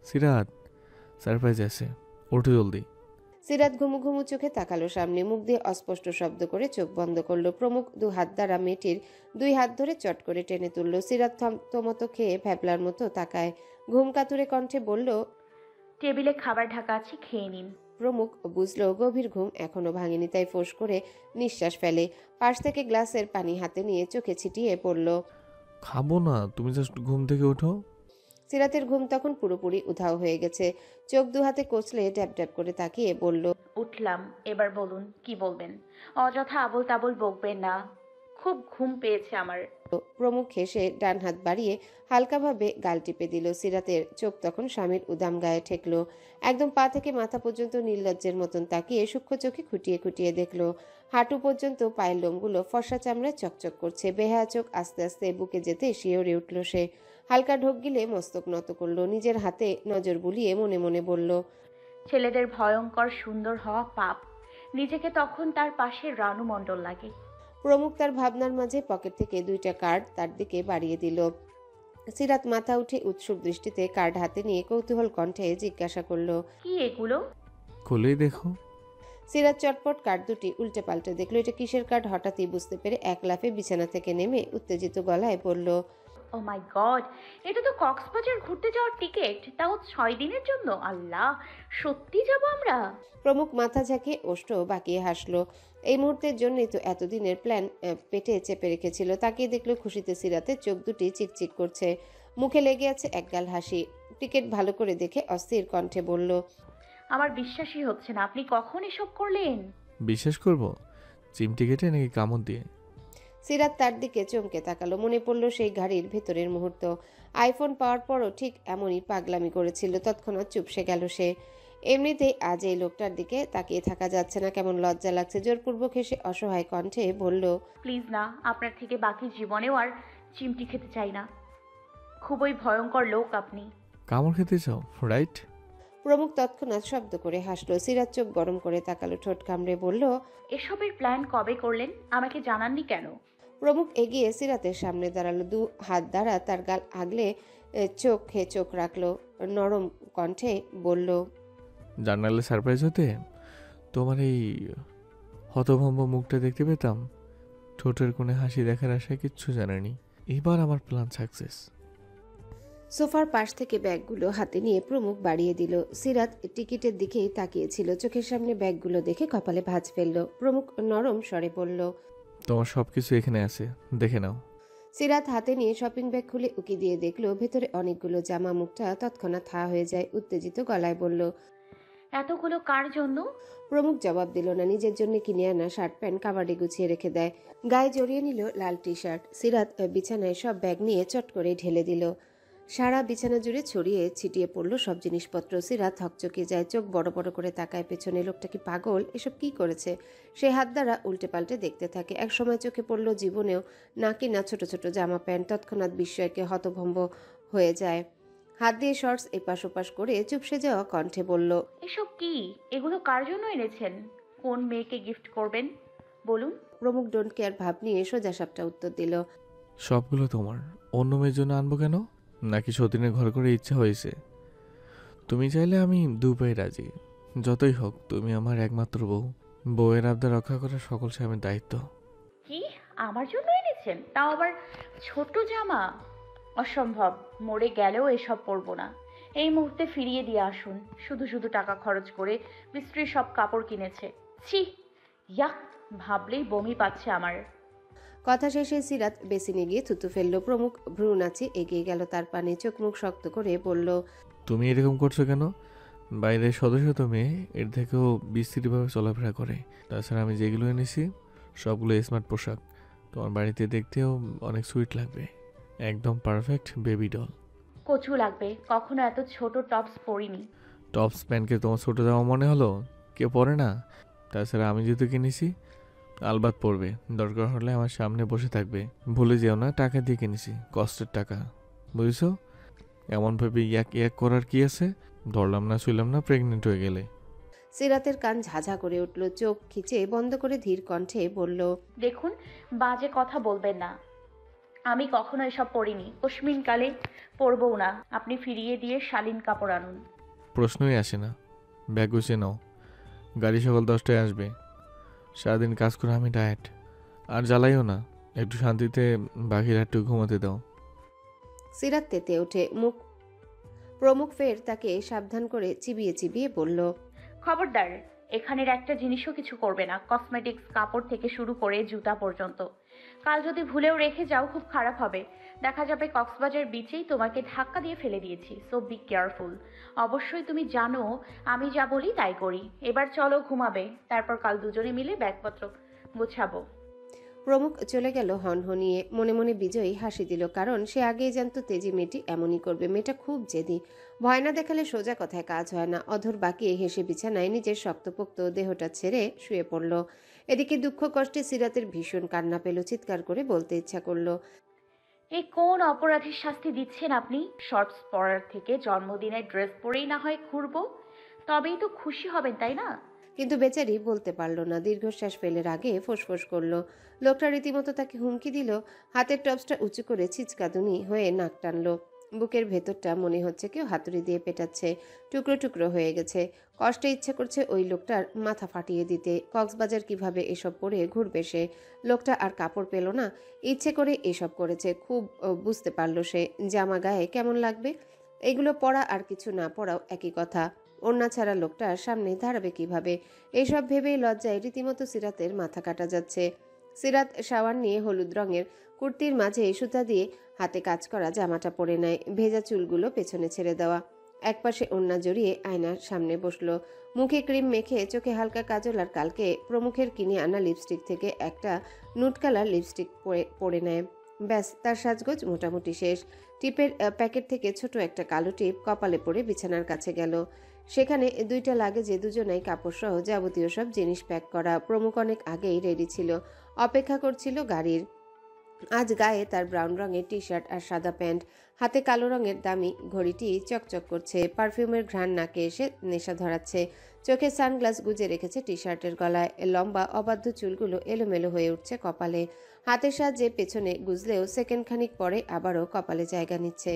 সিরাত, surprise আছে, ওঠো জলদি। সিরাত ঘুমু ঘুমু চোখে তাকালো সামনে, মুখ দিয়ে অস্পষ্ট শব্দ করে চোখ বন্ধ করলো। প্রমুখ দু হাত দ্বারা মেয়েটির দুই হাত ধরে চট করে টেনে তুললো। সিরাত থমথমতো খেয়ে ভ্যাবলার মতো তাকায়, ঘুম কাতুরে কণ্ঠে বলল, টেবিলে খাবার ঢাকা আছে, খেয়ে নিন। প্রমুখ বুঝলো গভীর ঘুম এখনো ভাঙেনি, তাই ফোঁস করে নিঃশ্বাস ফেলে। পাশ থেকে গ্লাসের পানি হাতে নিয়ে চোখে ছিটিয়ে পড়ল। খাবো না, তুমি জাস্ট ঘুম থেকে ওঠো। সিরাতের ঘুম তখন পুরোপুরি উধাও হয়ে গেছে। চোখ দু হাতে কচলে ড্যাব ড্যাব করে তাকিয়ে বলল, উঠলাম, এবার বলুন কি বলবেন। অযথা আবোল তাবোল বকবেন না, খুব ঘুম পেয়েছে আমার। প্রমুখ হেসে ডান হাত বাড়িয়ে হালকাভাবে গাল টিপে দিল। সিরাতের চোখ তখন স্বামীর উদাম গায়ে ঠেকলো। একদম পা থেকে মাথা পর্যন্ত নির্লজ্জের মতন তাকিয়ে সূক্ষ্ম চোখে খুঁটিয়ে খুঁটিয়ে দেখলো। হাঁটু পর্যন্ত পায়ের লোমগুলো ফর্সা চামড়ায় চকচক করছে। বেহায়া চোখ আস্তে আস্তে বুকে যেতে শিওরে উঠল সে। হালকা ঢোক গিলে মস্তক নত করলো। নিজের হাতে নজর বুলিয়ে মনে মনে বলল, ছেলেদের ভয়ঙ্কর সুন্দর হওয়া পাপ। নিজেকে তখন তার পাশে রানু মণ্ডল লাগে। প্রমুখ তার ভাবনার মাঝে পকেট থেকে দুইটা কার্ড তার দিকে বাড়িয়ে দিল। সিরাত মাথা উঠে উৎসুক দৃষ্টিতে কার্ড হাতে নিয়ে কৌতূহল কণ্ঠে জিজ্ঞাসা করলো, কি এগুলো? খুলেই দেখো। সিরাত চটপট কার্ড দুটি উল্টে পাল্টে দেখলো। এটা কিসের কার্ড হঠাৎই বুঝতে পেরে এক লাফে বিছানা থেকে নেমে উত্তেজিত গলায় বলল, ও মাই গড, এটা তো কক্সবাজার ঘুরতে যাওয়ার টিকিট, তাও 6 দিনের জন্য। আল্লাহ, সত্যি যাব আমরা? প্রমুখ মাথা ঝাঁকিয়ে ওষ্ঠ বাঁকিয়ে হাসলো। এই মুহূর্তের জন্যই তো এতদিনের প্ল্যান পেটে চেপে রেখেছিল। তাকিয়ে দেখলো খুশিতে সিরাতের চোখ দুটি চিকচিক করছে, মুখে লেগে আছে একগাল হাসি। টিকিট ভালো করে দেখে অস্থির কণ্ঠে বলল, আমার বিশ্বাসই হচ্ছে না, আপনি কখন এসব করলেন? বিশ্বাস করবো চিমটি কেটে নাকি কামড় দিয়ে? সিরাত তার দিকে চমকে তাকালো। মনে পড়ল সেই গাড়ির ভেতরের মুহূর্ত। আইফোন পাওয়ার পরও ঠিক এমনই পাগলামি করেছিল। তৎক্ষণাৎ চুপসে গেল সে। এমনিতেই আজ এই লোকটার দিকে তাকিয়ে থাকা যাচ্ছে না, কেমন লজ্জা লাগছে। জোরপূর্বক হেসে অসহায় কণ্ঠে বলল, প্লিজ না, আপনার থেকে বাকি জীবনেও আর চিমটি খেতে চাই না। খুবই ভয়ঙ্কর লোক আপনি। কামড় খেতে চাও, রাইট? প্রমুখ তৎক্ষণাৎ শব্দ করে হাসলো। সিরাত চোখ গরম করে তাকালো, ঠোঁট কামড়ে বলল, এসবের প্ল্যান কবে করলেন? আমাকে জানাননি কেন? প্রমুখ এগিয়ে সিরাতের সামনে দাঁড়ালো। দু হাত দ্বারা তার গাল আগলে চোখে চোখ রাখলো। নরম কণ্ঠে বলল, জানালে সারপ্রাইজ হতে তোমার এই হতভম্ব মুখটা দেখতে পেতাম। ঠোঁটের কোণে হাসি দেখার আশায় কিচ্ছু জানানি। এবার আমার প্ল্যান সাকসেস। সোফার পাশ থেকে ব্যাগগুলো হাতে নিয়ে প্রমুখ বাড়িয়ে দিল। সিরাত টিকিটের দিকেই তাকিয়েছিল। চোখের সামনে ব্যাগগুলো দেখে কপালে ভাঁজ ফেলল। প্রমুখ নরম স্বরে বলল, তোমার সব কিছু এখানে আছে, দেখে নাও। সিরাত হাতে নিয়ে শপিং ব্যাগ খুলে উকি দিয়ে দেখলো ভেতরে অনেকগুলো জামা। মুখটা তৎক্ষণাৎ থা হয়ে যায়। উত্তেজিত গলায় বলল, এতগুলো কার জন্য? প্রমুখ জবাব দিল না। নিজের জন্য কিনে আনা শার্ট প্যান্ট কাবাডে গুছিয়ে রেখে দেয়। গায়ে জড়িয়ে নিল লাল টি শার্ট। সিরাত বিছানায় সব ব্যাগ নিয়ে চট করে ঢেলে দিল। সারা বিছানা জুড়ে ছড়িয়ে ছিটিয়ে পড়লো সব জিনিসপত্র। সিরাত হকচকে যায়, চোখ বড় বড় করে তাকায় পেছনে। লোকটা কি পাগল? এসব কি করেছে? সে হাত দ্বারা উল্টে পাল্টে দেখতে থাকে। এক সময় চোখে পড়ল জীবনেও না কিনা ছোট ছোট জামা প্যান্ট। তৎক্ষণাৎ বিস্ময়কে হতভম্ব হয়ে যায়। হাত দিয়ে শর্টস এপাশ ওপাশ করে চুপসে যাওয়া কণ্ঠে বলল, এসব কি? এগুলো কার জন্য এনেছেন? কোন মেয়েকে গিফট করবেন বলুন? প্রমুখ ডোন্ট কেয়ার ভাব নিয়ে সোজা সাপটা উত্তর দিল, সবগুলো তোমার। অন্য মেয়ের জন্য আনবো কেন? নাকি সতীনের ঘর করে ইচ্ছা হয়েছে? তুমি চাইলে আমি দুবাই রাজি। যতই হোক তুমি আমার একমাত্র বউ। বউয়ের আবদার রক্ষা করা সকল স্বামীর দায়িত্ব। কি, আমার জন্য এনেছেন? তাও আবার ছোট জামা? অসম্ভব, মরে গেলেও এসব পরবো না। এই মুহূর্তে ফিরিয়ে দিয়ে আসুন। শুধু শুধু টাকা খরচ করে মিস্ত্রি সব কাপড় কিনেছে। ছি, ইয়াক, ভাবলেই বমি পাচ্ছে আমার। কথা শেষে সিরাত বেসিনে গিয়ে থুতু ফেললো। প্রমুখ ভ্রু নাচে এগিয়ে গেল তার পানে। চোখ মুখ শক্ত করে বলল, তুমি এরকম করছো কেন? বাইরের সদস্য তো মেয়ে, এর থেকেও বিস্তৃতভাবে চলাফেরা করে। তাছাড়া আমি যেগুলো এনেছি সবগুলো স্মার্ট পোশাক। তোমার বাড়িতে দেখতেও অনেক সুইট লাগবে। একদম পারফেক্ট বেবি ডল। কচু লাগবে, কখনো এত ছোট টপস পরিনি। টপস প্যান্টকে তোমার ছোটো জামা মনে হলো? কেউ পরে না। তাছাড়া আমি যেহেতু কিনেছি আলবাত পড়বে। দরকার হলে আমার সামনে বসে থাকবে। ভুলে যেও না টাকা দিয়ে কিনেছি, কষ্টের টাকা, বুঝেছো? এমনভাবে ইয়াক ইয়াক করার কি আছে? ধরলাম না শুইলাম না প্রেগনেন্ট হয়ে গেলে। সিরাতের কান ঝাঝা করে উঠল। চোখ খিচে বন্ধ করে ধীর কণ্ঠে বলল, দেখুন, বাজে কথা বলবেন না। আমি কখনো এসব পরিনি, কালে পরবও না। আপনি ফিরিয়ে দিয়ে শালীন কাপড় আনুন। প্রশ্নই আসে না। ব্যাগ গুছিয়ে নাও, গাড়ি সকাল 10টায় আসবে। সারাদিন কাজ করে আমি টায়ার্ড। আর জ্বালাইও না, একটু শান্তিতে বাকিরা একটু ঘুমাতে দাও। সিরাত তেতে ওঠে। প্রমুখ ফের তাকে সাবধান করে চিবিয়ে চিবিয়ে বলল, খবরদার, এখানের একটা জিনিসও কিছু করবে না। কসমেটিক্স, কাপড় থেকে শুরু করে জুতা পর্যন্ত। কাল যদি ভুলেও রেখে যাও খুব খারাপ হবে। দেখা যাবে কক্সবাজার বিচেই তোমাকে ধাক্কা দিয়ে ফেলে দিয়েছি। So be careful. অবশ্যই তুমি জানো আমি যা বলি তাই করি। এবার চলো ঘুমাবে, তারপর কাল দুজনে মিলে ব্যাগপত্র গোছাবো। প্রমুখ চলে গেল হনহনিয়ে। মনে মনে বিজয়ী হাসি দিল, কারণ সে আগেই জানতো তেজি মেয়েটি এমনই করবে। মেয়েটা খুব জেদি, ভয় না দেখালে সোজা কথায় কাজ হয় না। অধর বাকিয়ে হেসে বিছানায় নিজের শক্তপোক্ত দেহটা ছেড়ে শুয়ে পড়ল। এদিকে দুঃখ কষ্টে সিরাতের ভীষণ কান্না পেল। চিৎকার করে বলতে ইচ্ছা করলো, এই কোন অপরাধের শাস্তি দিচ্ছেন আপনি? শর্টস পরার থেকে জন্মদিনের ড্রেস পরেই না হয় ঘুরবো, তবেই তো খুশি হবেন, তাই না? কিন্তু বেচারি বলতে পারল না। দীর্ঘশ্বাস ফেলে আগে ফোঁসফোঁস করলো। লোকটা রীতিমতো তাকে হুমকি দিল। হাতের টপসটা উঁচু করে ছিচকাদুনি হয়ে নাক টানলো। বুকের ভেতরটা মনে হচ্ছে কেউ হাতুড়ি দিয়ে পেটাচ্ছে। টুকরো টুকরো হয়ে গেছে। কষ্টে ইচ্ছে করছে ওই লোকটার মাথা ফাটিয়ে দিতে। কক্সবাজার কিভাবে এসব পরে ঘুরবে সে? লোকটা আর কাপড় পেল না, ইচ্ছে করে এসব করেছে। খুব বুঝতে পারল সে, জামা গায়ে কেমন লাগবে। এগুলো পরা আর কিছু না পরাও একই কথা। ওড়না ছাড়া লোকটার সামনে দাঁড়াবে কিভাবে? এইসব ভেবেই লজ্জায় রীতিমতো সিরাতের মাথা কাটা যাচ্ছে। সিরাত শাওয়ার নিয়ে হলুদ রঙের কুর্তির মাঝে সুতা দিয়ে হাতে কাজ করা জামাটা পরে নেয়। ভেজা চুলগুলো পেছনে ছেড়ে দেওয়া। একপাশে ওড়না জড়িয়ে আয়নার সামনে বসলো। মুখে ক্রিম মেখে, চোখে হালকা কাজল আর কালকে প্রমুখের কিনে আনা লিপস্টিক থেকে একটা নুট কালার লিপস্টিক পরে নেয়। ব্যাস, তার সাজগোজ মোটামুটি শেষ। টিপের প্যাকেট থেকে ছোট একটা কালো টিপ কপালে পরে বিছানার কাছে গেল। সেখানে দুইটা লাগেজে দুজনাই কাপড়সহ যাবতীয় সব জিনিস প্যাক করা। প্রমুখ অনেক আগেই রেডি ছিল, অপেক্ষা করছিল গাড়ির। আজ গায়ে তার ব্রাউন রঙের টি শার্ট আর সাদা প্যান্ট, হাতে কালো রঙের দামি ঘড়িটি চকচক করছে। পারফিউমের ঘ্রাণ নাকে এসে নেশা ধরাচ্ছে। চোখে সানগ্লাস গুজে রেখেছে টি শার্টের গলায়। লম্বা অবাধ্য চুলগুলো এলোমেলো হয়ে উঠছে কপালে। হাতের সাহায্যে পেছনে গুজলেও সেকেন্ড খানিক পরে আবারও কপালে জায়গা নিচ্ছে।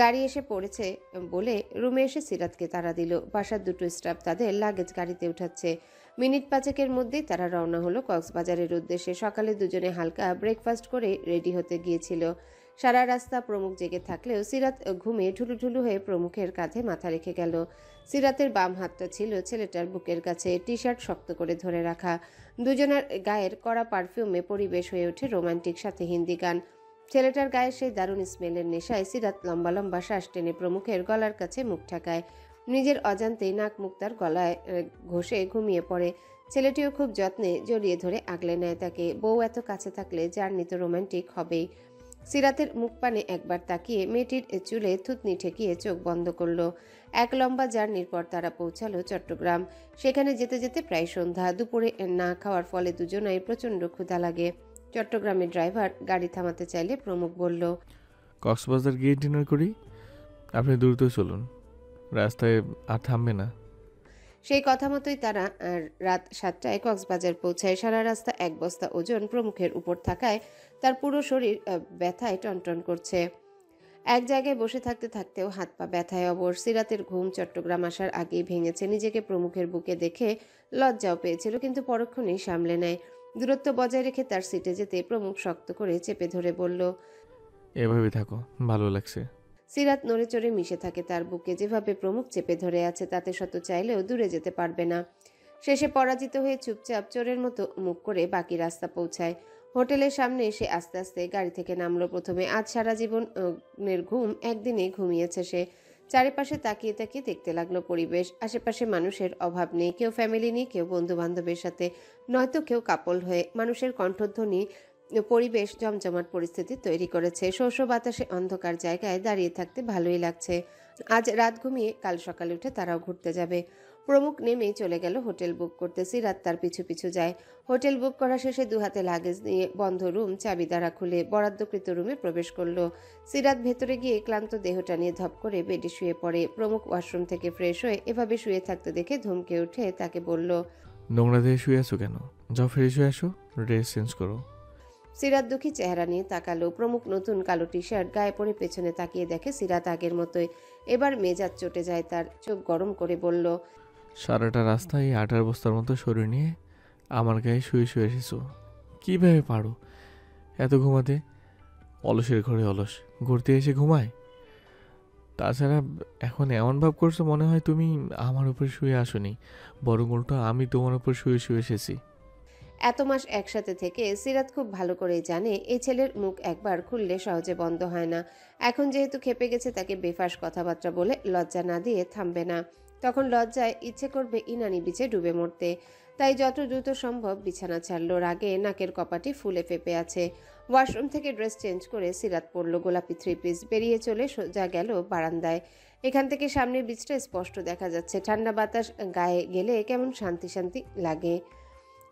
গাড়ি এসে পড়েছে বলে রুমে এসে সিরাতকে তাড়া দিল। বাসার দুটো স্টাফ তাদের লাগেজ গাড়িতে উঠাচ্ছে। মিনিট পাঁচেকের মধ্যেই তারা রওনা হলো কক্সবাজারের উদ্দেশ্যে। সকালে দুজনে হালকা ব্রেকফাস্ট করে রেডি হতে গিয়েছিল। সারা রাস্তা প্রমুখ জেগে থাকলেও সিরাত ঘুমে ঢুলুঢুলু হয়ে প্রমুখের কাঁধে মাথা রেখে গেল। সিরাতের বাম হাতটা ছিল ছেলেটার বুকের কাছে, টি শার্ট শক্ত করে ধরে রাখা। দুজনের গায়ের কড়া পারফিউমে পরিবেশ হয়ে ওঠে রোমান্টিক, সাথে হিন্দি গান। ছেলেটার গায়ে সেই দারুণ স্মেলের নেশায় সিরাত লম্বা লম্বা শ্বাস টেনে প্রমুখের গলার কাছে মুখ ঠেকায়। নিজের অজান্তেই নাক মুখ তার গলায় ঘষে ঘুমিয়ে পড়ে। ছেলেটিও খুব যত্নে জড়িয়ে ধরে আগলে নেয় তাকে। বউ এত কাছে থাকলে জার্নি তো রোমান্টিক হবেই। সিরাতের মুখ পানে একবার তাকিয়ে মেয়েটির চুলে থুতনি ঠেকিয়ে চোখ বন্ধ করলো। এক লম্বা জার্নির পর তারা পৌঁছালো চট্টগ্রাম। সেখানে যেতে যেতে প্রায় সন্ধ্যা। দুপুরে না খাওয়ার ফলে দুজনাই প্রচণ্ড ক্ষুধা লাগে। চট্টগ্রামের ড্রাইভার গাড়ি থামাতে চাইলে প্রমুখ বলল, কক্সবাজার গিয়ে ডিনার করি। আপনি দ্রুত চলুন, রাস্তায় আর থামবে না। সেই কথা মতোই তারা রাত 7টায় কক্সবাজার পৌঁছায়। সারা রাস্তা এক বস্তা ওজন প্রমুখের উপর থাকায় তার পুরো শরীর ব্যথায় টনটন করছে। এক জায়গায় বসে থাকতে থাকতেও হাত পা ব্যথায় অবশ। সিরাতের ঘুম চট্টগ্রাম আসার আগেই ভেঙেছে। নিজেকে প্রমুখের বুকে দেখে লজ্জাও পেয়েছিল, কিন্তু পরক্ষণেই সামলে নেয়। দূরত্ব বজায় রেখে তার সিটে যেতে প্রমুখ শক্ত করে চেপে ধরে বলল, এভাবে থাকো, ভালো লাগছে। সিরাত নড়ে চড়ে মিশে থাকে তার বুকে। যেভাবে প্রমুখ চেপে ধরে আছে তাতে শত চাইলেও দূরে যেতে পারবে না। শেষে পরাজিত হয়ে চুপচাপ চোরের মতো মুখ করে বাকি রাস্তা পৌঁছায়। হোটেলের সামনে এসে আস্তে আস্তে গাড়ি থেকে নামলো প্রথমে। আজ সারা জীবনের ঘুম একদিনে ঘুমিয়েছে সে। চারিপাশে তাকিয়ে তাকিয়ে দেখতে লাগলো পরিবেশ। আশেপাশে মানুষের অভাব নেই, কেউ ফ্যামিলি নিয়ে, কেউ বন্ধু বান্ধবের সাথে, নয়তো কেউ কাপল হয়ে। মানুষের কণ্ঠধ্বনি পরিবেশ জমজমাট পরিস্থিতি তৈরি করেছে। শোষো বাতাসে অন্ধকার জায়গায় দাঁড়িয়ে থাকতে ভালোই লাগছে। আজ রাত ঘুমিয়ে কাল সকালে উঠে তারাও ঘুরতে যাবে। প্রমুখ নেমেই চলে গেল হোটেল বুক করতে। সিরাত তার পিছু পিছু যায়। হোটেল বুক করা শেষে দুহাতে লাগেজ নিয়ে বন্ধ রুম চাবি দ্বারা খুলে বরাদ্দকৃত রুমে প্রবেশ করলো। সিরাত ভেতরে গিয়ে ক্লান্ত দেহটা নিয়ে ধপ করে বেডে শুয়ে পড়ে। প্রমুখ ওয়াশরুম থেকে ফ্রেশ হয়ে এভাবে শুয়ে থাকতে দেখে ধমকে উঠে তাকে বলল, নোংরা দিয়ে শুয়ে আছো কেন? যাও ফ্রেশ হয়ে আসো, ড্রেস চেঞ্জ করো। সিরাত দুঃখী চেহারা নিয়ে তাকালো। প্রমুখ নতুন কালো টি শার্ট গায়ে পরে পেছনে তাকিয়ে দেখে সিরাত আগের মতোই। এবার মেজাজ চটে যায় তার, চোখ গরম করে বলল, সারাটা রাস্তায় এই আটার বস্তার মতো শরীর নিয়ে আমার গায়ে শুয়ে শুয়ে এসেছো। কীভাবে পারো এত ঘুমাতে? অলসের ঘরে অলস, ঘুরতে এসে ঘুমায়। তাছাড়া এখন এমন ভাব করছো মনে হয় তুমি আমার উপর শুয়ে আসোনি, বরং উল্টো আমি তোমার উপর শুয়ে শুয়ে এসেছি। এত মাস একসাথে থেকে সিরাত খুব ভালো করেই জানে এই ছেলের মুখ একবার খুললে সহজে বন্ধ হয় না। এখন যেহেতু খেপে গেছে, তাকে বেফাস কথাবার্তা বলে লজ্জা না দিয়ে থামবে না। তখন লজ্জায় ইচ্ছে করবে ইনানি বিচে ডুবে মরতে। তাই যত দ্রুত সম্ভব বিছানা ছাড়ল। রাগে নাকের কপাটি ফুলে ফেপে আছে। ওয়াশরুম থেকে ড্রেস চেঞ্জ করে সিরাত পরল গোলাপি 3 পিস, বেরিয়ে চলে সোজা গেল বারান্দায়। এখান থেকে সামনের বিচটা স্পষ্ট দেখা যাচ্ছে। ঠান্ডা বাতাস গায়ে গেলে কেমন শান্তি শান্তি লাগে।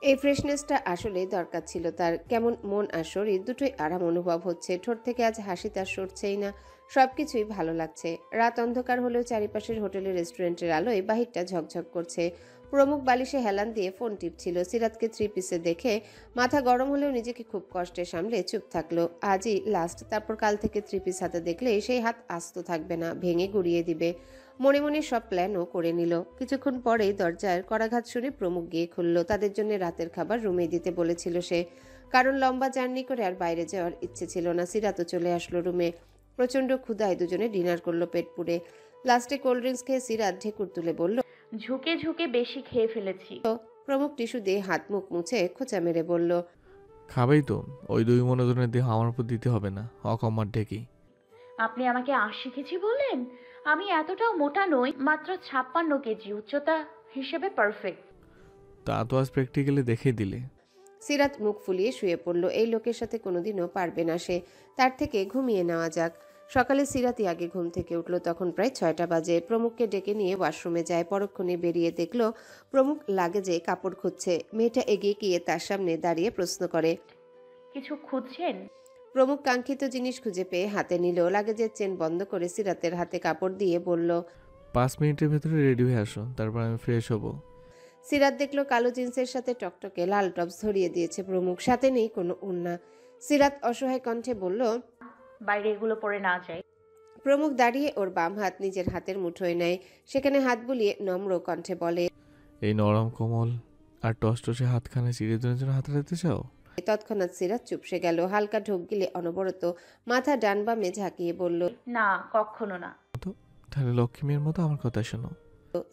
এই ফ্রেশনেসটা আসলে দরকার ছিল তার। কেমন মন আর শরীর দুটোই আরাম অনুভব হচ্ছে। ঠোঁট থেকে আজ হাসি তার সরছেই না। সবকিছুই ভালো লাগছে। রাত অন্ধকার হলেও চারিপাশের হোটেলের রেস্টুরেন্টের আলোয় বাহিরটা ঝকঝক করছে। প্রমুখ বালিশে হেলান দিয়ে ফোন টিপছিল। সিরাতকে 3 পিসে দেখে মাথা গরম হলেও নিজেকে খুব কষ্টে সামলে চুপ থাকলো। আজই লাস্ট, তারপর কাল থেকে 3 পিস হাতে দেখলে সেই হাত আস্ত থাকবে না, ভেঙে গুড়িয়ে দিবে। মনে মনে সব প্ল্যানও করে নিল। কিছুক্ষণ পরেই দরজার কড়াঘাত শুনে প্রমুখ গিয়ে খুলল। তাদের জন্য রাতের খাবার রুমে দিতে বলেছিল সে, কারণ লম্বা জার্নি করে আর বাইরে যাওয়ার ইচ্ছে ছিল না। সিরাতও চলে আসলো রুমে। প্রচন্ড ক্ষুধায় দুজনে ডিনার করলো পেট পুড়ে। লাস্টে কোল্ড ড্রিঙ্কস খেয়ে সিরাত ঢেকুর তুলে বলল, ঝুঁকে ঝুঁকে বেশি খেয়ে ফেলেছি। প্রমুখ টিস্যু দিয়ে হাত মুখ মুছে খোঁচা মেরে বলল, খাবেই তো, ওই দুই মনোজনের দেহ আমার উপর দিতে হবে না, অকম্মার ঢেকি। আপনি আমাকে শিখেছি বললেন? আমি এতটাও মোটা নই, মাত্র 56 কেজি, উচ্চতা হিসেবে পারফেক্ট। তা তো আজ প্র্যাকটিক্যালি দেখে দিলে। সিরাত মুখ ফুলিয়ে শুয়ে পড়ল। এই লোকের সাথে কোনোদিনও পারবে না সে। তার থেকে ঘুমিয়ে নেওয়া যাক। সকালে সিরাতই আগে ঘুম থেকে উঠল। তখন প্রায় 6টা বাজে। প্রমুখকে ডেকে নিয়ে ওয়াশরুমে যায়। পরক্ষণে বেরিয়ে দেখল প্রমুখ লাগেজে কাপড় খুঁজছে। মেয়েটা এগিয়ে গিয়ে তার সামনে দাঁড়িয়ে প্রশ্ন করে, কিছু খুঁজছেন? প্রমুখ কাঙ্ক্ষিত জিনিস খুঁজে পেয়ে হাতে নিল। লাগেজের চেন বন্ধ করে সিরাতের হাতে কাপড় দিয়ে বলল, 5 মিনিটের ভেতরে রেডি হয়ে আসো, তারপর আমি ফ্রেশ হব। সিরাত দেখলো কালো জিন্সের সাথে টকটকে লাল টপস ধরিয়ে দিয়েছে প্রমুখ। সাথে নেই কোনো ওড়না। সিরাত অসহায় কণ্ঠে বলল, বাইরে এগুলো পরে না যায়। প্রমুখ দাঁড়িয়ে ওর বাম হাত নিজের হাতের মুঠোয় নেয়। সেখানে হাত বুলিয়ে নম্র কণ্ঠে বলে, এই নরম কোমল আর টসটসে হাতখানে চিরদিনের জন্য হাত রাখতে চাও? তৎক্ষণাৎ সিরাত চুপসে গেল। হালকা ঢোক গিলে অনবরত মাথা ডান বামে ঝাঁকিয়ে বলল, না, কখনো না। তো তাহলে লক্ষ্মীমের মতো আমার কথা শোনো।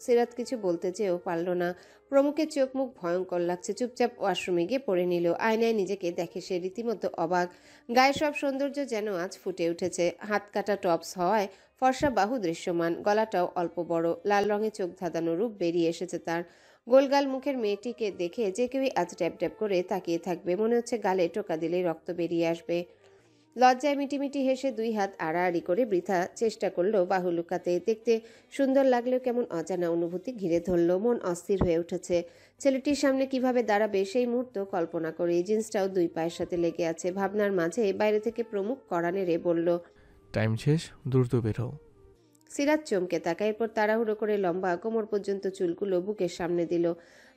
সিরাত কিছু বলতে চেয়েও পারল না। প্রমুখের চোখ মুখ ভয়ঙ্কর লাগছে। চুপচাপ ওয়াশরুমে গিয়ে পড়ে নিল। আয়নায় নিজেকে দেখে সে রীতিমতো অবাক। গায়ে সব সৌন্দর্য যেন আজ ফুটে উঠেছে। হাত কাটা টপস হওয়ায় ফর্সা বাহু দৃশ্যমান, গলাটাও অল্প বড়। লাল রঙে চোখ ধাঁধানো রূপ বেরিয়ে এসেছে তার। গোলগাল মুখের মেয়েটিকে দেখে যে কেউই আজ ট্যাপ ট্যাপ করে তাকিয়ে থাকবে। মনে হচ্ছে গালে টোকা দিলেই রক্ত বেরিয়ে আসবে। লজ্জায় মিটিমিটি হেসে 2 হাত আড়াআড়ি করে বৃথা চেষ্টা করলো বাহু লুকাতে। দেখতে সুন্দর লাগলেও কেমন অজানা অনুভূতি ঘিরে ধরল। মন অস্থির হয়ে উঠেছে। ছেলেটির সামনে কিভাবে দাঁড়াবে সেই মুহূর্ত কল্পনা করে। জিন্সটাও 2 পায়ের সাথে লেগে আছে। ভাবনার মাঝে বাইরে থেকে প্রমুখ কড়া নেড়ে বলল, টাইম শেষ, দ্রুত বের হও। সিরাত চমকে তাকায়। এরপর তাড়াহুড়ো করে লম্বা কোমর পর্যন্ত চুলগুলো বুকের সামনে দিল।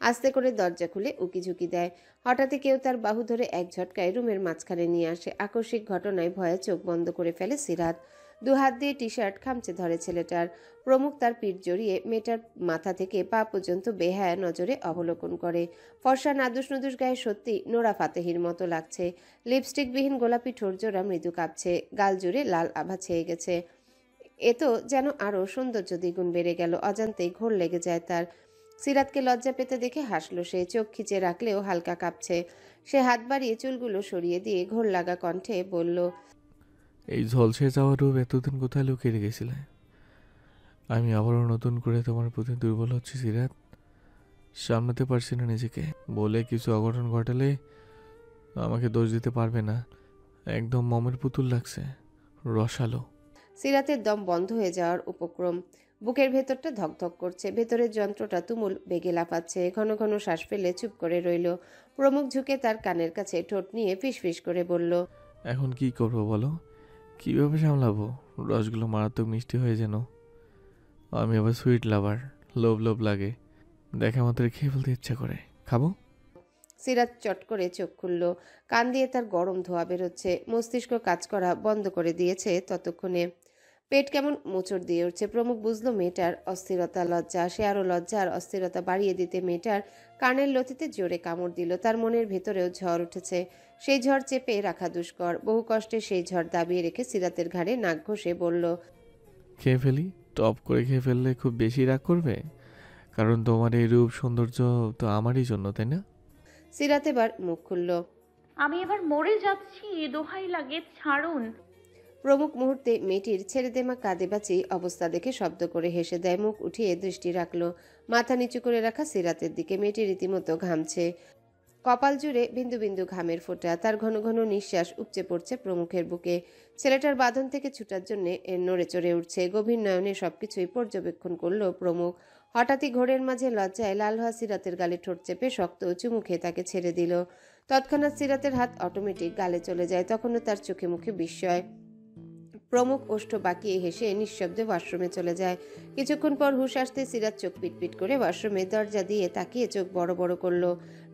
আস্তে করে দরজা খুলে উকিঝুঁকি দেয়। হঠাৎই কেউ তার বাহু ধরে এক ঝটকায় রুমের মাঝখানে নিয়ে আসে। আকস্মিক ঘটনায় ভয়ে চোখ বন্ধ করে ফেলে সিরাত। 2 হাত দিয়ে টি শার্ট খামচে ধরে ছেলেটার। প্রমুখ তার পিঠ জড়িয়ে মেয়েটার মাথা থেকে পা পর্যন্ত বেহায়া নজরে অবলোকন করে। ফর্সা নাদুস নুদুস গায়ে সত্যি নোরা ফাতেহির মতো লাগছে। লিপস্টিকবিহীন গোলাপি ঠোঁট জোড়া মৃদু কাঁপছে। গাল জুড়ে লাল আভা ছেয়ে গেছে। এ তো যেন আরও সৌন্দর্য দ্বিগুণ বেড়ে গেল। অজান্তেই ঘোর লেগে যায় তার। সিরাতকে লজ্জা পেতে দেখে হাসল সে। চোখ খিচে রাখলেও হালকা কাঁপছে। সে হাত বাড়িয়ে চুলগুলো সরিয়ে দিয়ে ঘোর লাগা কণ্ঠে বলল, এই ঝলসে যাওয়া রূপ এতদিন কোথায় লুকিয়ে রেখেছিলে? আমি আবারও নতুন করে তোমার প্রতি দুর্বল হচ্ছি সিরাত। সামলাতে পারছি না নিজেকে। বলে কিছু অঘটন ঘটালে আমাকে দোষ দিতে পারবে না। একদম মমের পুতুল লাগছে, রসালো। সিরাতের দম বন্ধ হয়ে যাওয়ার উপক্রম। বুকের ভেতরটা ধকধক করছে। ভেতরের যন্ত্রটা তুমুল বেগে লাফাচ্ছে। ঘন ঘন শ্বাস ফেলে চুপ করে রইল। প্রমুখ ঝুঁকে তার কানের কাছে ঠোঁট নিয়ে ফিসফিস করে বলল, এখন কি করবো বলো? কীভাবে সামলাবো? রসগুলো মারাত্মক মিষ্টি হয়ে যেন। আমি আবার সুইট লাভার, লোভ লোভ লাগে। দেখা মাত্র খেয়ে ফেলতে ইচ্ছা করে। খাবো? সিরাত চট করে চোখ খুলল। কান দিয়ে তার গরম ধোঁয়া বেরোচ্ছে। মস্তিষ্ক কাজ করা বন্ধ করে দিয়েছে ততক্ষণে। পেট কেমন মোচড় দিয়ে উঠছে। প্রমুখ বুঝলো মেয়েটার অস্থিরতা, লজ্জা। সে আরো লজ্জা আর অস্থিরতা বাড়িয়ে দিতে মেয়েটার কানের লতিতে জোরে কামড় দিল। তার মনের ভেতরেও ঝড় উঠেছে। সেই ঝড় চেপে রাখা দুষ্কর। বহু কষ্টে সেই ঝড় দাবিয়ে রেখে সিরাতের ঘাড়ে নাক ঘষে বলল, খেয়ে ফেলি? টপ করে খেয়ে ফেললে খুব বেশি রাগ করবে? কারণ তোমার এই রূপ সৌন্দর্য তো আমারই জন্য, তাই না? সিরাত এবার মুখ খুলল। আমি এবার মরে যাচ্ছি, দোহাই লাগে, ছাড়ুন। প্রমুখ মুহূর্তে মেয়েটির ছেড়ে দেমা কাঁদে বাঁচি অবস্থা দেখে শব্দ করে হেসে দেয়। মুখ উঠিয়ে দৃষ্টি রাখলো মাথা নিচু করে রাখা সিরাতের দিকে। মেয়েটি রীতিমতো ঘামছে। কপাল জুড়ে বিন্দু বিন্দু ঘামের ফোঁটা। তার ঘন ঘন নিঃশ্বাস উপচে পড়ছে প্রমুখের বুকে। ছেলেটার বাঁধন থেকে ছুটার জন্য নড়ে চড়ে উঠছে। গভীর নয়নে সবকিছুই পর্যবেক্ষণ করলো প্রমুখ। হঠাৎই ঘোরের মাঝে লজ্জায় লাল হওয়া সিরাতের গালে ঠোঁট চেপে শক্ত চুমু খেয়ে তাকে ছেড়ে দিল। তৎক্ষণাৎ সিরাতের হাত অটোমেটিক গালে চলে যায়। তখনও তার চোখে মুখে বিস্ময়। প্রমুখ ওষ্ঠ বাঁকিয়ে হেসে নিঃশব্দে ওয়াশরুমে চলে যায়। কিছুক্ষণ পর হুঁশ আসতে সিরাত চোখ পিটপিট করে ওয়াশরুমের দরজা দিয়ে তাকিয়ে চোখ বড় বড় করলো।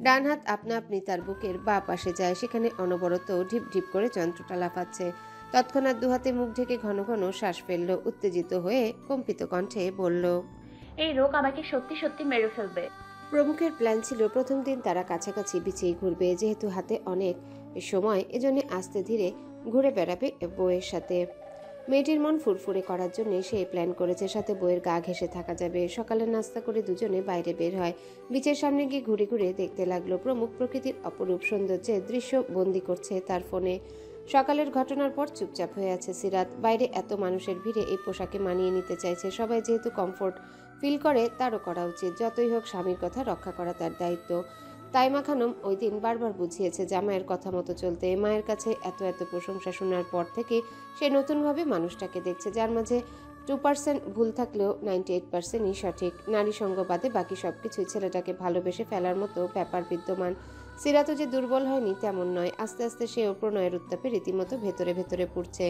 ডান হাত আপনা আপনি তার বুকের বাঁ পাশে যায়। সেখানে অনবরত ঢিপ ঢিপ করে যন্ত্রটা লাফাচ্ছে। তৎক্ষণাৎ দুহাতে মুখ ঢেকে ঘন ঘন শ্বাস ফেলল। উত্তেজিত হয়ে কম্পিত কণ্ঠে বলল, এই রোগ আমাকে সত্যি সত্যি মেরে ফেলবে। প্রমুখের প্ল্যান ছিল প্রথম দিন তারা কাছাকাছি বিছিয়ে ঘুরবে। যেহেতু হাতে অনেক সময়, এজন্য আস্তে ধীরে ঘুরে বেড়াবে বউয়ের সাথে। মেয়েটির মন ফুরফুরে করার জন্য সে প্ল্যান করেছে, সাথে বইয়ের গা ঘেঁষে থাকা যাবে। সকালে নাস্তা করে দুজনে বাইরে বের হয়। বিচের সামনে গিয়ে ঘুরে ঘুরে দেখতে লাগলো। প্রমুখ প্রকৃতির অপরূপ সৌন্দর্যের দৃশ্য বন্দি করছে তার ফোনে। সকালের ঘটনার পর চুপচাপ হয়ে আছে সিরাত। বাইরে এত মানুষের ভিড়ে এই পোশাকে মানিয়ে নিতে চাইছে। সবাই যেহেতু কমফোর্ট ফিল করে, তারও করা উচিত। যতই হোক স্বামীর কথা রক্ষা করা তার দায়িত্ব। তাইমা খানম ওই দিন বারবার বুঝিয়েছে জামাইয়ের কথা মতো চলতে। মায়ের কাছে এত এত প্রশংসা শোনার পর থেকে সে নতুনভাবে মানুষটাকে দেখছে, যার মাঝে 2% ভুল থাকলেও 98%ই সঠিক। নারী সঙ্গ বাদে বাকি সবকিছুই ছেলেটাকে ভালোবেসে ফেলার মতো ব্যাপার বিদ্যমান। সিরাতও যে দুর্বল হয়নি তেমন নয়। আস্তে আস্তে সেও প্রণয়ের উত্তাপে রীতিমতো ভেতরে ভেতরে পুড়ছে।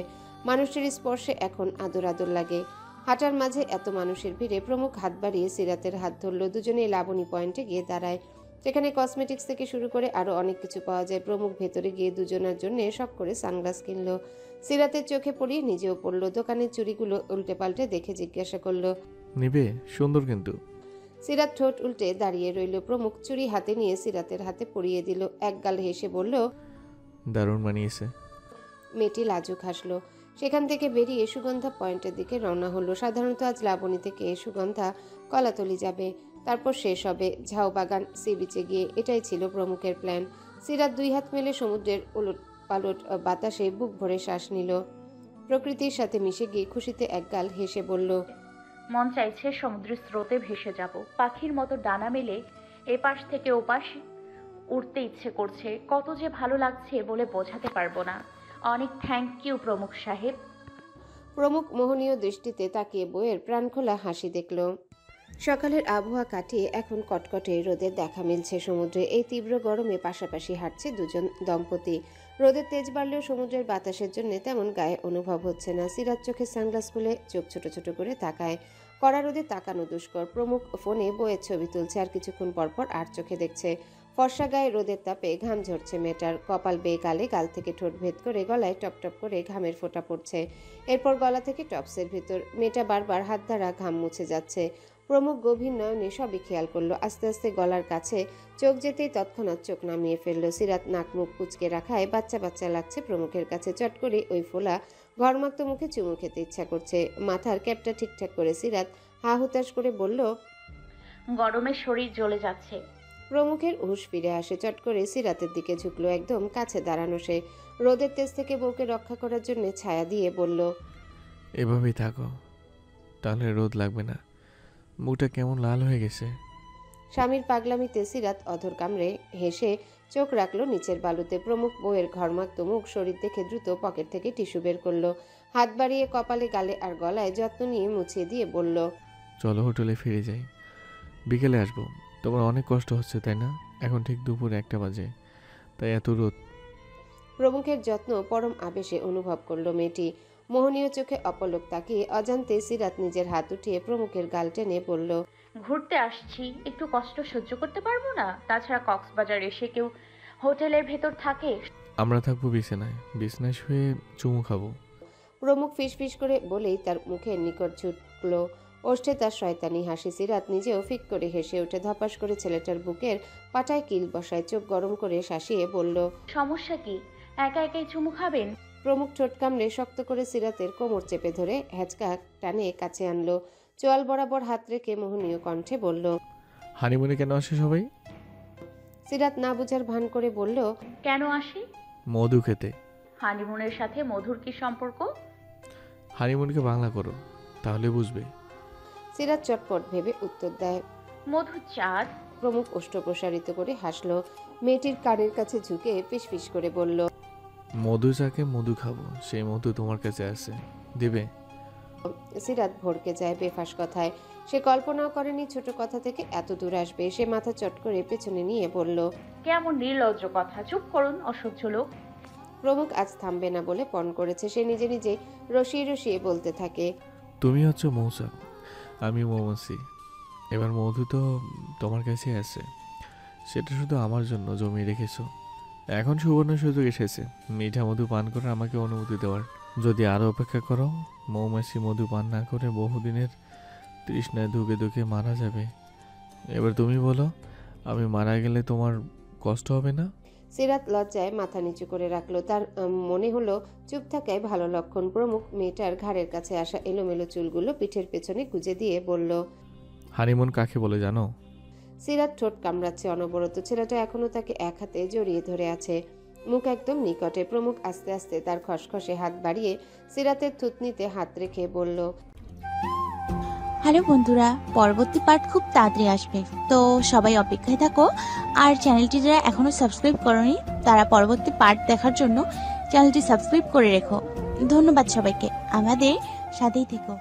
মানুষটির স্পর্শে এখন আদর আদর লাগে। হাঁটার মাঝে এত মানুষের ভিড়ে প্রমুখ হাত বাড়িয়ে সিরাতের হাত ধরল। দুজনেই লাবণী পয়েন্টে গিয়ে দাঁড়ায়। সেখানে কসমেটিক্স থেকে শুরু করে আরো অনেক কিছু পাওয়া যায়। প্রমুখ ভেতরে গিয়ে দুজনের জন্য শখ করে সানগ্লাস কিনলো। সিরাতের চোখে পড়িয়ে নিজেও পড়লো। দোকানের চুড়িগুলো উল্টে পাল্টে দেখে জিজ্ঞাসা করলো, নিবে? সুন্দর কিন্তু। সিরাত ঠোঁট উল্টে দাঁড়িয়ে রইল। প্রমুখ চুড়ি হাতে নিয়ে সিরাতের হাতে পরিয়ে দিল। একগাল হেসে বলল, দারুণ মানিয়েছে। মেয়েটি লাজুক হাসলো। সেখান থেকে বেরিয়ে সুগন্ধা পয়েন্টের দিকে রওনা হলো। সাধারণত আজ লাবণী থেকে সুগন্ধা কলাতলি যাবে, তারপর শেষ হবে ঝাউবাগান সি বিচে গিয়ে। এটাই ছিল প্রমুখের প্ল্যান। সিরাত দুই হাত মেলে সমুদ্রের উলট পালট বাতাসে বুক ভরে শ্বাস নিল। প্রকৃতির সাথে মিশে গিয়ে খুশিতে একগাল হেসে বলল, মন চাইছে সমুদ্রের স্রোতে ভেসে যাব, পাখির মতো ডানা মেলে এপাশ থেকে ওপাশ উঠতে ইচ্ছে করছে। কত যে ভালো লাগছে বলে বোঝাতে পারবো না। অনেক থ্যাংক ইউ প্রমুখ সাহেব। প্রমুখ মোহনীয় দৃষ্টিতে তাকিয়ে বইয়ের প্রাণখোলা হাসি দেখল। সকালের আবহাওয়া কাটিয়ে এখন কটকটে রোদের দেখা মিলছে সমুদ্রে। এই তীব্র গরমে পাশাপাশি হাঁটছে দুজন দম্পতি। রোদের তেজ বাড়লেও সমুদ্রের বাতাসের জন্য তেমন গায়ে অনুভব হচ্ছে না। সিরাত চোখে সানগ্লাস খুলে চোখ ছোট ছোট করে তাকায়। কড়া রোদে তাকানো দুষ্কর। প্রমুখ ফোনে বইয়ের ছবি তুলছে আর কিছুক্ষণ পরপর আর চোখে দেখছে। ফর্সা গায়ে রোদের তাপে ঘাম ঝরছে মেয়েটার। কপাল বেয়ে গালে, গাল থেকে ঠোঁট ভেদ করে গলায় টপ টপ করে ঘামের ফোঁটা পড়ছে। এরপর গলা থেকে টপসের ভিতর। মেয়েটা বারবার হাত দ্বারা ঘাম মুছে যাচ্ছে। প্রমুখ গভীর নয়নে সবই খেয়াল করলো। আস্তে আস্তে গলার কাছে চোখ যেতেই তৎক্ষণাৎ চোখ নামিয়ে ফেললো। সিরাত নাক মুখ কুচকে রাখায় বাচ্চা বাচ্চা লাগছে প্রমুখের কাছে। চট করে ওই ফোলা ঘরমাক্ত মুখে চুমু খেতে ইচ্ছা করছে। মাথার ক্যাপটা ঠিকঠাক করে সিরাত হা হুতাশ করে বলল, গরমে শরীর জ্বলে যাচ্ছে। প্রমুখের হুঁশ ফিরে আসে। চট করে সিরাতের দিকে ঝুঁকলো। একদম কাছে দাঁড়ানো সে। রোদের তেজ থেকে বউকে রক্ষা করার জন্য ছায়া দিয়ে বলল, এভাবেই থাকো, তাহলে রোদ লাগবে না। মুখটা কেমন লাল হয়ে গেছে। স্বামীর পাগলামিতে সিরাত অধর কামড়ে হেসে চোখ রাখলো নিচের বালুতে। প্রমুখ বউয়ের ঘরমাক্ত মুখ শরীর দেখে দ্রুত পকেট থেকে টিস্যু বের করলো। হাত বাড়িয়ে কপালে, গালে আর গলায় যত্ন নিয়ে মুছিয়ে দিয়ে বলল, চলো হোটেলে ফিরে যাই, বিকেলে আসবো। তোমার অনেক কষ্ট হচ্ছে তাই না? এখন ঠিক দুপুর 1টা বাজে, তাই এত রোদ। প্রমুখের যত্ন পরম আবেশে অনুভব করলো মেয়েটি। মোহনীয় চোখে অপলক তাকিয়ে অজান্তে সিরাত নিজের হাত উঠিয়ে প্রমুখের গাল টেনে বলল, ঘুরতে আসছি, একটু কষ্ট সহ্য করতে পারবো না? তাছাড়া কক্সবাজার এসে কেউ হোটেলের ভেতর থাকে? আমরা থাকবো বিছানায়, বিছানায় শুয়ে চুমু খাবো। প্রমুখ ফিসফিস করে বলেই তার মুখের নিকট ছুটল। ওষ্ঠে তার শয়তানি হাসি। সিরাত নিজেও ফিক করে হেসে উঠে ধপাস করে ছেলেটার বুকের পাটায় কিল বসায়, চোখ গরম করে শাসিয়ে বলল, সমস্যা কি? একা একাই চুমু খাবেন? প্রমুখ ঠোঁট কামড়ে শক্ত করে সিরাতের কোমর চেপে ধরে হ্যাচকা টানে কাছে আনলো। চোয়াল বরাবর হাত রেখে মোহনীয় কণ্ঠে বলল। হানিমুনে কেন আসে সবাই? সিরাত না বুঝার ভান করে বলল, কেন আসি? মধু খেতে। হানিমুনের সাথে মধুর কি সম্পর্ক? হানিমুনকে বাংলা করো, তাহলে বুঝবে। সিরাত চটপট ভেবে উত্তর দেয়। মধু চাঁদ। প্রমুখ ওষ্ঠ প্রসারিত করে হাসলো। মেয়েটির কানের কাছে ঝুঁকে ফিসফিস করে বলল, মধু চাকে মধু খাবো, সেই মধু তোমার কাছে আছে, দিবে? সিরাত ভড়কে যায় বেফাস কথায়। সে কল্পনাও করেনি ছোট কথা থেকে এত দূর আসবে। সে মাথা চট করে পেছনে নিয়ে বলল, কেমন নির্লজ্জ কথা! চুপ করুন, অসহ্য লোক। প্রমুখ আজ থামবে না বলে পণ করেছে। সে নিজে নিজে রসিয়ে রসিয়ে বলতে থাকে, তুমি হচ্ছে মৌচাক, আমি মৌমাছি। এবার মধু তো তোমার কাছে আছে, সেটা শুধু আমার জন্য জমিয়ে রেখেছো। এখন সুবর্ণ সুযোগ এসেছে মিঠা মধু পান করে আমাকে অনুমতি দেওয়ার। যদি আরও অপেক্ষা করো, মৌমাছি মধু পান না করে বহুদিনের তৃষ্ণায় ধুকে ধুকে মারা যাবে। এবার তুমি বলো, আমি মারা গেলে তোমার কষ্ট হবে না? সিরাত লজ্জায় মাথা নিচু করে রাখলো। তার মনে হলো চুপ থাকায় ভালো লক্ষণ। প্রমুখ মেয়েটার ঘাড়ের কাছে আসা এলোমেলো চুলগুলো পিঠের পেছনে গুজে দিয়ে বলল, হানিমুন কাকে বলে জানো? সিরাত ঠোঁট কামড়াচ্ছে অনবরত। ছেলেটা এখনো তাকে এক হাতে জড়িয়ে ধরে আছে, মুখ একদম নিকটে। প্রমুখ আস্তে আস্তে তার খসখসে হাত বাড়িয়ে সিরাতের থুতনিতে হাত রেখে বলল, হ্যালো বন্ধুরা, পরবর্তী পার্ট খুব তাড়াতাড়ি আসবে, তো সবাই অপেক্ষায় থাকো। আর চ্যানেলটি যারা এখনো সাবস্ক্রাইব করোনি তারা পরবর্তী পার্ট দেখার জন্য চ্যানেলটি সাবস্ক্রাইব করে রেখো। ধন্যবাদ সবাইকে, আমাদের সাথেই থেকো।